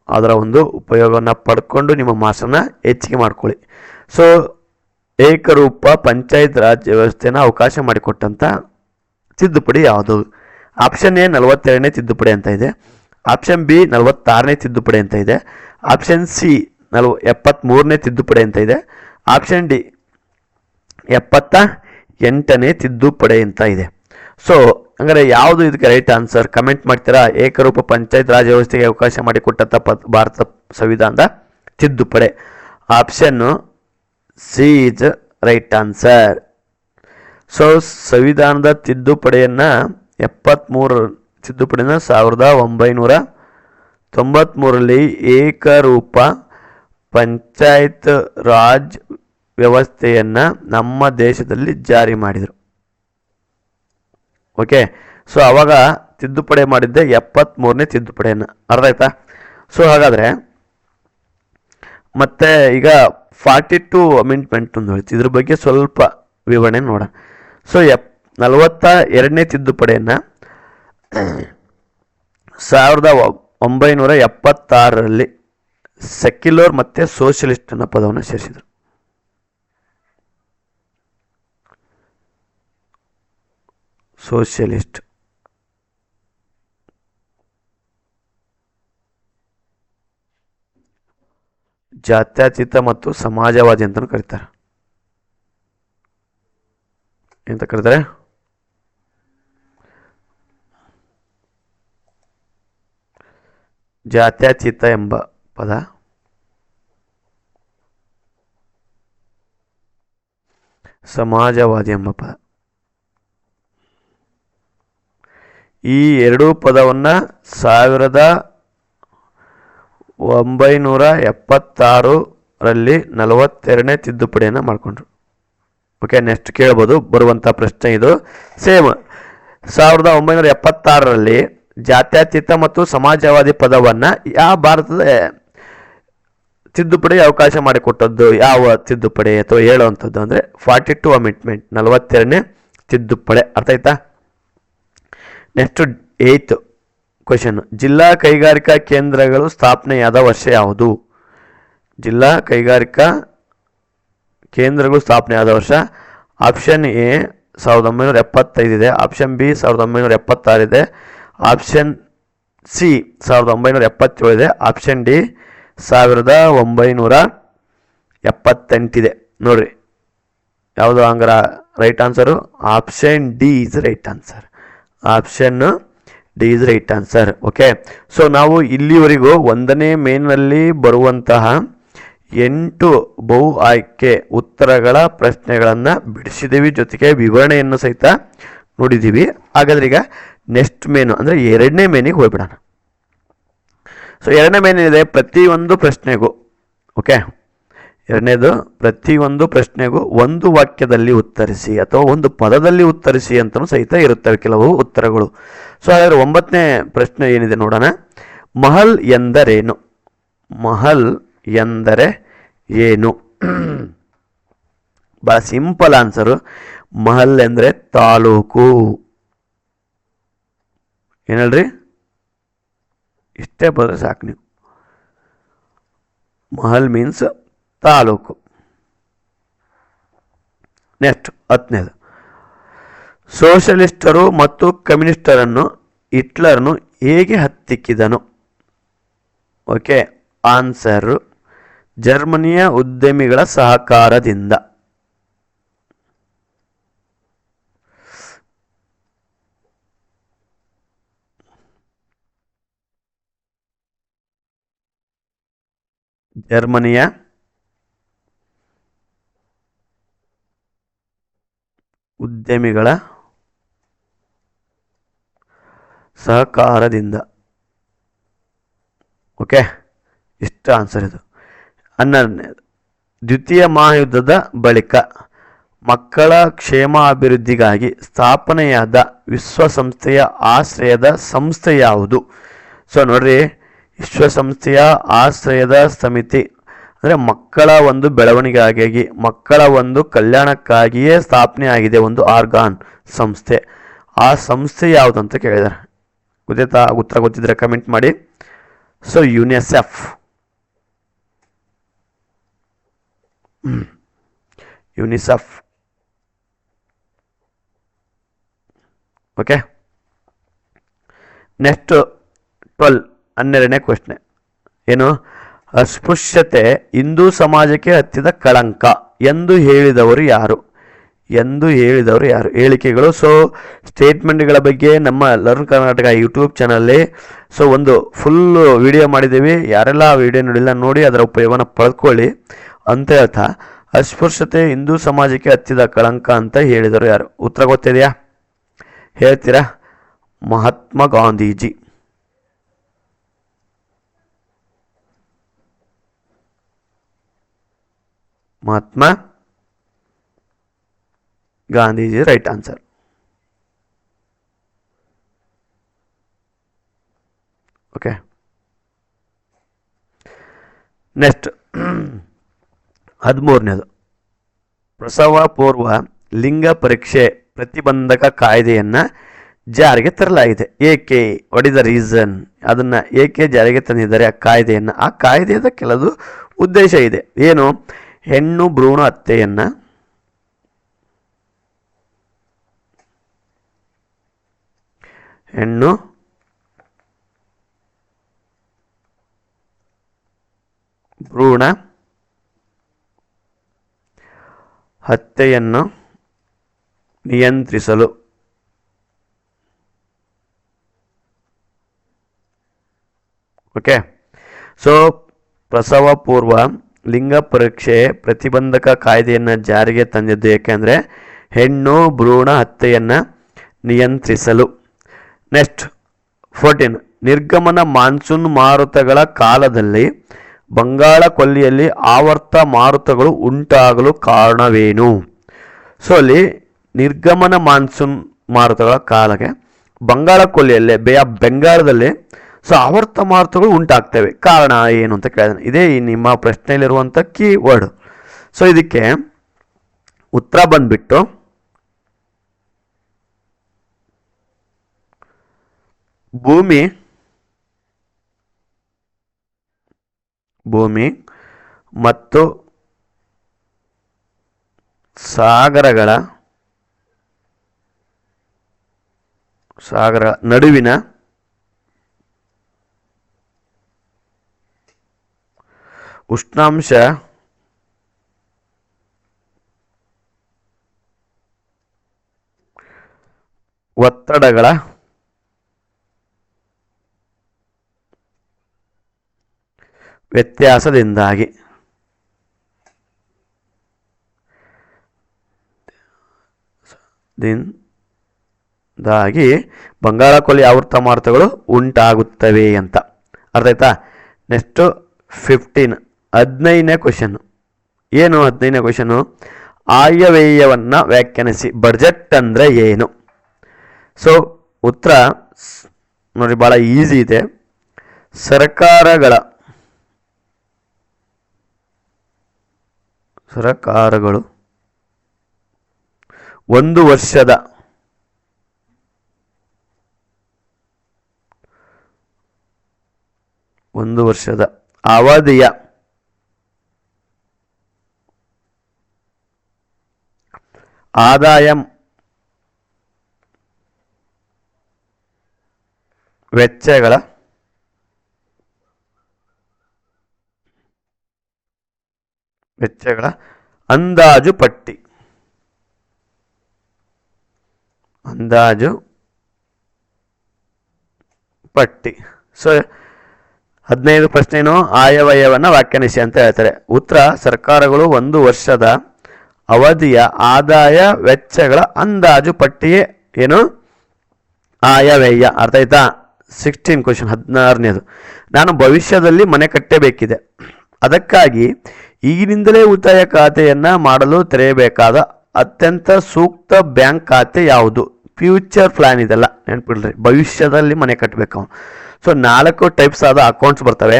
Speaker 1: ಅದರ ಒಂದು ಉಪಯೋಗವನ್ನು ಪಡ್ಕೊಂಡು ನಿಮ್ಮ ಮಾರ್ಕ್ಸನ್ನು ಹೆಚ್ಚಿಗೆ ಮಾಡ್ಕೊಳ್ಳಿ. ಸೊ ಏಕರೂಪ ಪಂಚಾಯತ್ ರಾಜ್ ವ್ಯವಸ್ಥೆನ ಅವಕಾಶ ಮಾಡಿಕೊಟ್ಟಂಥ ತಿದ್ದುಪಡಿ ಯಾವುದು? ಆಪ್ಷನ್ ಎ 42ನೇ ತಿದ್ದುಪಡಿ ಅಂತ ಇದೆ, ಆಪ್ಷನ್ ಬಿ 46ನೇ ತಿದ್ದುಪಡಿ ಅಂತ ಇದೆ, ಆಪ್ಷನ್ ಸಿ 73ನೇ ತಿದ್ದುಪಡಿ ಅಂತ ಇದೆ, ಆಪ್ಷನ್ ಡಿ 78ನೇ ತಿದ್ದುಪಡಿ ಅಂತ ಇದೆ. ಸೊ ಹಂಗಾರೆ ಯಾವುದು ಇದಕ್ಕೆ ರೈಟ್ ಆನ್ಸರ್? ಕಮೆಂಟ್ ಮಾಡ್ತೀರಾ? ಏಕರೂಪ ಪಂಚಾಯತ್ ರಾಜ್ ವ್ಯವಸ್ಥೆಗೆ ಅವಕಾಶ ಮಾಡಿಕೊಟ್ಟಂಥ ಭಾರತ ಸಂವಿಧಾನದ ತಿದ್ದುಪಡಿ. Option C is right answer. So ಸಂವಿಧಾನದ ತಿದ್ದುಪಡಿಯನ್ನು 1993ರಲ್ಲಿ ಏಕರೂಪ ಪಂಚಾಯತ್ ರಾಜ್ ವ್ಯವಸ್ಥೆಯನ್ನು ನಮ್ಮ ದೇಶದಲ್ಲಿ ಜಾರಿ ಮಾಡಿದರು. ಓಕೆ, ಸೊ ಆವಾಗ ತಿದ್ದುಪಡಿ ಮಾಡಿದ್ದೆ 73ನೇ ತಿದ್ದುಪಡಿಯನ್ನು. ಅರ್ಥ ಆಯ್ತಾ? ಸೊ ಹಾಗಾದರೆ ಮತ್ತೆ ಈಗ 42 ಅಮೆಂಡ್ಮೆಂಟ್ ಒಂದು ಹೇಳ್ತೀವಿ, ಇದ್ರ ಬಗ್ಗೆ ಸ್ವಲ್ಪ ವಿವರಣೆ ನೋಡೋಣ. ಸೊ 42ನೇ ತಿದ್ದುಪಡಿಯನ್ನು 1976ರಲ್ಲಿ ಸೆಕ್ಯುಲರ್ ಮತ್ತು ಸೋಷಿಯಲಿಸ್ಟ್ ಅನ್ನೋ ಪದವನ್ನು ಸೇರಿಸಿದರು. ಸೋಷಿಯಲಿಸ್ಟ್, ಜಾತ್ಯತೀತ ಮತ್ತು ಸಮಾಜವಾದಿ ಅಂತ ಕರೀತಾರೆ. ಎಂತ ಕರೀತಾರೆ? ಜಾತ್ಯತೀತ ಎಂಬ ಪದ, ಸಮಾಜವಾದಿ ಎಂಬ ಪದ. ಈ ಎರಡೂ ಪದವನ್ನು 1976ರಲ್ಲಿ 42ನೇ ತಿದ್ದುಪಡಿಯನ್ನು ಮಾಡಿಕೊಂಡ್ರು. ಓಕೆ, ನೆಕ್ಸ್ಟ್ ಕೇಳ್ಬೋದು ಬರುವಂಥ ಪ್ರಶ್ನೆ ಇದು. ಸೇಮ್ 1976ರಲ್ಲಿ ಜಾತ್ಯತೀತ ಮತ್ತು ಸಮಾಜವಾದಿ ಪದವನ್ನು ಯಾವ ಭಾರತದ ತಿದ್ದುಪಡಿ ಅವಕಾಶ ಮಾಡಿಕೊಟ್ಟದ್ದು, ಯಾವ ತಿದ್ದುಪಡಿ ಅಥವಾ ಹೇಳುವಂಥದ್ದು ಅಂದರೆ 42 ಅಮೆಂಡ್ಮೆಂಟ್, 42ನೇ ತಿದ್ದುಪಡಿ. ಅರ್ಥ ಆಯ್ತಾ? ನೆಕ್ಸ್ಟ್ 8th ಕ್ವೆಶನ್, ಜಿಲ್ಲಾ ಕೈಗಾರಿಕಾ ಕೇಂದ್ರಗಳು ಸ್ಥಾಪನೆಯಾದ ವರ್ಷ ಯಾವುದು? ಜಿಲ್ಲಾ ಕೈಗಾರಿಕಾ ಕೇಂದ್ರಗಳು ಸ್ಥಾಪನೆಯಾದ ವರ್ಷ ಆಪ್ಷನ್ ಎ 1975 ಇದೆ, ಆಪ್ಷನ್ ಬಿ 1976 ಇದೆ, ಆಪ್ಷನ್ ಸಿ 1977 ಇದೆ, ಆಪ್ಷನ್ ಡಿ 1978 ಇದೆ. ನೋಡ್ರಿ ಯಾವುದು ಹಂಗಾರ right answer? Option D is right answer. Option D is right answer. Okay, so ನಾವು ಇಲ್ಲಿವರೆಗೂ 1ನೇ ಮೇನ್ನಲ್ಲಿ ಬರುವಂತಹ 8 ಬಹು ಆಯ್ಕೆ ಉತ್ತರಗಳ ಪ್ರಶ್ನೆಗಳನ್ನು ಬಿಡಿಸಿದ್ದೀವಿ, ಜೊತೆಗೆ ವಿವರಣೆಯನ್ನು ಸಹಿತ ನೋಡಿದ್ದೀವಿ. ಹಾಗಾದ್ರೆ ಈಗ ನೆಕ್ಸ್ಟ್ ಮೇನು ಅಂದರೆ 2ನೇ ಮೇನಿಗೆ ಹೋಗ್ಬಿಡೋಣ. ಸೊ 2ನೇ ಮೇನ್ ಏನಿದೆ, ಪ್ರತಿಯೊಂದು ಪ್ರಶ್ನೆಗೂ, ಓಕೆ, 2ನೇದು ಪ್ರತಿಯೊಂದು ಪ್ರಶ್ನೆಗೂ ಒಂದು ವಾಕ್ಯದಲ್ಲಿ ಉತ್ತರಿಸಿ ಅಥವಾ ಒಂದು ಪದದಲ್ಲಿ ಉತ್ತರಿಸಿ ಅಂತಲೂ ಸಹಿತ ಇರುತ್ತವೆ ಕೆಲವು ಉತ್ತರಗಳು. ಸೊ ಹಾಗಾದರೆ 9ನೇ ಪ್ರಶ್ನೆ ಏನಿದೆ ನೋಡೋಣ. ಮಹಲ್ ಎಂದರೇನು? ಮಹಲ್ ಎಂದರೆ ಏನು? ಭಾಳ ಸಿಂಪಲ್ ಆನ್ಸರು. ಮಹಲ್ ಎಂದರೆ ತಾಲೂಕು. ಏನು ಹೇಳ್ರಿ? ಇಷ್ಟೇ ಬದ್ರೆ ಸಾಕು ನೀವು. ಮಹಲ್ ಮೀನ್ಸ್ ತಾಲೂಕು. ನೆಕ್ಸ್ಟ್ 10ನೇದು, ಸೋಷಲಿಸ್ಟರು ಮತ್ತು ಕಮ್ಯುನಿಸ್ಟರನ್ನು ಹಿಟ್ಲರ್ನು ಹೇಗೆ ಹತ್ತಿಕ್ಕಿದನು? ಓಕೆ, ಆನ್ಸರು ಜರ್ಮನಿಯ ಉದ್ಯಮಿಗಳ ಸಹಕಾರದಿಂದ. ಜರ್ಮನಿಯ ಉದ್ಯಮಿಗಳ ಸಹಕಾರದಿಂದ. ಓಕೆ, ಇಷ್ಟ ಆನ್ಸರ್ ಇದು. 12ನೇದು, ದ್ವಿತೀಯ ಮಹಾಯುದ್ಧದ ಬಳಿಕ ಮಕ್ಕಳ ಕ್ಷೇಮಾಭಿವೃದ್ಧಿಗಾಗಿ ಸ್ಥಾಪನೆಯಾದ ವಿಶ್ವಸಂಸ್ಥೆಯ ಆಶ್ರಯದ ಸಂಸ್ಥೆ ಯಾವುದು? ಸೊ ನೋಡ್ರಿ, ವಿಶ್ವಸಂಸ್ಥೆಯ ಆಶ್ರಯದ ಸಮಿತಿ ಅಂದರೆ ಮಕ್ಕಳ ಒಂದು ಬೆಳವಣಿಗೆಗಾಗಿ, ಮಕ್ಕಳ ಒಂದು ಕಲ್ಯಾಣಕ್ಕಾಗಿಯೇ ಸ್ಥಾಪನೆ ಆಗಿದೆ ಒಂದು ಆರ್ಗಾನ್ ಸಂಸ್ಥೆ. ಆ ಸಂಸ್ಥೆ ಯಾವುದಂತ ಕೇಳಿದ್ದಾರೆ. ಗೊತ್ತಾಯ್ತಾ? ಉತ್ತರ ಗೊತ್ತಿದ್ರೆ ಕಮೆಂಟ್ ಮಾಡಿ. So UNICEF. UNICEF. Okay, next 12ನೇ ಕ್ವೆಶ್ಚನ್ ಏನು? ಅಸ್ಪೃಶ್ಯತೆ ಹಿಂದೂ ಸಮಾಜಕ್ಕೆ ಹತ್ತಿದ ಕಳಂಕ ಎಂದು ಹೇಳಿದವರು ಯಾರು? ಎಂದು ಹೇಳಿದವರು ಯಾರು? ಹೇಳಿಕೆಗಳು. ಸೊ ಸ್ಟೇಟ್ಮೆಂಟ್ಗಳ ಬಗ್ಗೆ ನಮ್ಮ ಲರ್ನ್ ಕರ್ನಾಟಕ ಯೂಟ್ಯೂಬ್ ಚಾನಲ್ಲಿ ಸೊ ಒಂದು ಫುಲ್ ವಿಡಿಯೋ ಮಾಡಿದ್ದೀವಿ. ಯಾರೆಲ್ಲ ಆ ವಿಡಿಯೋ ನೋಡಿಲ್ಲ ನೋಡಿ ಅದರ ಉಪಯೋಗವನ್ನು ಪಡೆದುಕೊಳ್ಳಿ ಅಂತ ಹೇಳ್ತಾ, ಅಸ್ಪೃಶ್ಯತೆ ಹಿಂದೂ ಸಮಾಜಕ್ಕೆ ಹತ್ತಿದ ಕಳಂಕ ಅಂತ ಹೇಳಿದರು ಯಾರು? ಉತ್ತರ ಗೊತ್ತಿದೆಯಾ? ಹೇಳ್ತೀರಾ? Mahatma Gandhiji. Mahatma Gandhiji right answer. Okay, next 13ನೇದು, ಪ್ರಸವ ಪೂರ್ವ ಲಿಂಗ ಪರೀಕ್ಷೆ ಪ್ರತಿಬಂಧಕ ಕಾಯ್ದೆಯನ್ನು ಜಾರಿಗೆ ತರಲಾಗಿದೆ. ಏಕೆ? What is the reason? ಅದನ್ನು ಏಕೆ ಜಾರಿಗೆ ತಂದಿದ್ದಾರೆ ಆ ಕಾಯ್ದೆಯನ್ನು? ಆ ಕಾಯ್ದೆಯ ಕೆಲವು ಉದ್ದೇಶ ಇದೆ. ಏನು? ಹೆಣ್ಣು ಭ್ರೂಣ ಹತ್ಯೆಯನ್ನು ಭ್ರೂಣ ಹತ್ಯೆಯನ್ನು ನಿಯಂತ್ರಿಸಲು ಓಕೆ. ಸೊ ಪ್ರಸವ ಪೂರ್ವ ಲಿಂಗ ಪರೀಕ್ಷೆ ಪ್ರತಿಬಂಧಕ ಕಾಯ್ದೆಯನ್ನು ಜಾರಿಗೆ ತಂದಿದ್ದು ಏಕೆಂದರೆ ಹೆಣ್ಣು ಭ್ರೂಣ ಹತ್ಯೆಯನ್ನು ನಿಯಂತ್ರಿಸಲು. ನೆಕ್ಸ್ಟ್ 14, ನಿರ್ಗಮನ ಮಾನ್ಸೂನ್ ಮಾರುತಗಳ ಕಾಲದಲ್ಲಿ ಬಂಗಾಳ ಕೊಲ್ಲಿಯಲ್ಲಿ ಆವರ್ತ ಮಾರುತಗಳು ಉಂಟಾಗಲು ಕಾರಣವೇನು? ಸೊ ಅಲ್ಲಿ ನಿರ್ಗಮನ ಮಾನ್ಸೂನ್ ಮಾರುತಗಳ ಕಾಲಕ್ಕೆ ಬಂಗಾಳ ಕೊಲ್ಲಿಯಲ್ಲಿ ಬೇ ಆಫ್ ಬೆಂಗಾಳದಲ್ಲಿ ಸೊ ಆವರ್ತ ಮಾರುತಗಳು ಉಂಟಾಗ್ತವೆ, ಕಾರಣ ಏನು ಅಂತ ಕೇಳಿದಾನೆ. ಇದೇ ನಿಮ್ಮ ಪ್ರಶ್ನೆಯಲ್ಲಿರುವಂಥ ಕೀ ವರ್ಡ್. ಸೊ ಇದಕ್ಕೆ ಉತ್ತರ ಬಂದ್ಬಿಟ್ಟು ಭೂಮಿ ಮತ್ತು ಸಾಗರಗಳ ನಡುವಿನ ಉಷ್ಣಾಂಶ ಒತ್ತಡಗಳ ವ್ಯತ್ಯಾಸದಿಂದಾಗಿ ಬಂಗಾಳ ಕೊಲ್ಲಿ ಆವರ್ತ ಮಾರುತಗಳು ಉಂಟಾಗುತ್ತವೆ ಅಂತ. ಅರ್ಥ ಆಯ್ತಾ? ನೆಕ್ಸ್ಟ್ 15, 15ನೇ ಕ್ವಶನ್. ಏನು 15ನೇ ಕ್ವಶನು? ಆಯವ್ಯಯವನ್ನು ವ್ಯಾಖ್ಯಾನಿಸಿ. ಬಡ್ಜೆಟ್ ಅಂದರೆ ಏನು? ಸೊ ಉತ್ತರ ನೋಡಿ, ಭಾಳ ಈಸಿ ಇದೆ. ಸರ್ಕಾರಗಳು ಒಂದು ವರ್ಷದ ಅವಧಿಯ ಆದಾಯ ವೆಚ್ಚಗಳ ಅಂದಾಜು ಪಟ್ಟಿ. ಸೊ 15 ಪ್ರಶ್ನೆನೂ ಆಯವ್ಯಯವನ್ನು ವ್ಯಾಖ್ಯಾನಿಸಿ ಅಂತ ಹೇಳ್ತಾರೆ. ಉತ್ತರ ಸರ್ಕಾರಗಳು ಒಂದು ವರ್ಷದ ಅವಧಿಯ ಆದಾಯ ವೆಚ್ಚಗಳ ಅಂದಾಜು ಪಟ್ಟಿಯೇ ಏನು? ಆಯವ್ಯಯ. ಅರ್ಥ ಆಯ್ತಾ? 16 ಕ್ವಶನ್, 16ನೇದು. ನಾನು ಭವಿಷ್ಯದಲ್ಲಿ ಮನೆ ಕಟ್ಟಬೇಕಿದೆ, ಅದಕ್ಕಾಗಿ ಈಗಿನಿಂದಲೇ ಉಳಿತಾಯ ಖಾತೆಯನ್ನು ಮಾಡಲು ತೆರೆಯಬೇಕಾದ ಅತ್ಯಂತ ಸೂಕ್ತ ಬ್ಯಾಂಕ್ ಖಾತೆ ಯಾವುದು? ಫ್ಯೂಚರ್ ಪ್ಲಾನ್ ಇದೆಲ್ಲ ನೆನ್ಪಿಡ್ರಿ. ಭವಿಷ್ಯದಲ್ಲಿ ಮನೆ ಕಟ್ಟಬೇಕು. ಸೊ 4 ಟೈಪ್ಸ್ ಆದ ಅಕೌಂಟ್ಸ್ ಬರ್ತವೆ.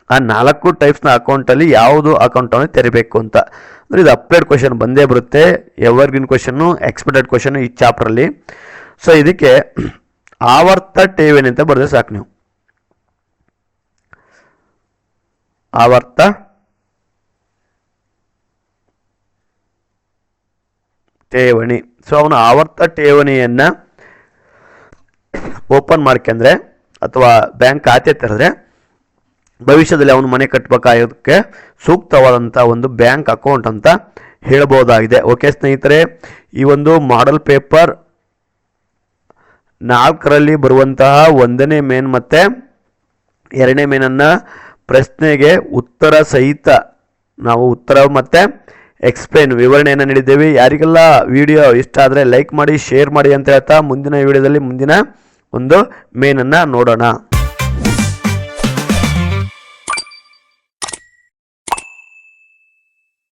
Speaker 1: ಆ 4 ಟೈಪ್ಸ್ನ ಅಕೌಂಟಲ್ಲಿ ಯಾವುದು ಅಕೌಂಟನ್ನು ತೆರಿಬೇಕು ಅಂತ ಅಂದರೆ ಇದು ಅಪ್ಡೇಟ್ ಕ್ವಶನ್ ಬಂದೇ ಬರುತ್ತೆ. ಎವರ್ಗ್ರೀನ್ ಕ್ವಶನ್ನು, ಎಕ್ಸ್ಪೆಕ್ಟೆಡ್ ಕ್ವಶನ್ನು ಈ ಚಾಪ್ಟ್ರಲ್ಲಿ. ಸೊ ಇದಕ್ಕೆ ಆವರ್ತ ಠೇವಣಿ ಅಂತ ಬರೆದ್ರೆ ಸಾಕು ನೀವು. ಆವರ್ತ ಠೇವಣಿ. ಸೊ ಅವನು ಆವರ್ತ ಠೇವಣಿಯನ್ನು ಓಪನ್ ಮಾಡ್ಕೊಂಡ್ರೆ ಅಥವಾ ಬ್ಯಾಂಕ್ ಖಾತೆ ತೆರೆದ್ರೆ ಭವಿಷ್ಯದಲ್ಲಿ ಅವನು ಮನೆ ಕಟ್ಟಬೇಕಾಗೋದಕ್ಕೆ ಸೂಕ್ತವಾದಂಥ ಒಂದು ಬ್ಯಾಂಕ್ ಅಕೌಂಟ್ ಅಂತ ಹೇಳ್ಬೋದಾಗಿದೆ. ಓಕೆ ಸ್ನೇಹಿತರೆ, ಈ ಒಂದು ಮಾಡೆಲ್ ಪೇಪರ್ 4ರಲ್ಲಿ ಬರುವಂತಹ 1ನೇ ಮೇನ್ ಮತ್ತು 2ನೇ ಮೇನನ್ನು ಪ್ರಶ್ನೆಗೆ ಉತ್ತರ ಸಹಿತ ನಾವು ಉತ್ತರ ಮತ್ತು ಎಕ್ಸ್ಪ್ಲೇನ್ ವಿವರಣೆಯನ್ನು ನೀಡಿದ್ದೇವೆ. ಯಾರಿಗೆಲ್ಲ ವಿಡಿಯೋ ಇಷ್ಟ ಆದರೆ ಲೈಕ್ ಮಾಡಿ, ಶೇರ್ ಮಾಡಿ ಅಂತ ಹೇಳ್ತಾ ಮುಂದಿನ ವಿಡಿಯೋದಲ್ಲಿ ಮುಂದಿನ ಒಂದು ಮೇನನ್ನು ನೋಡೋಣ.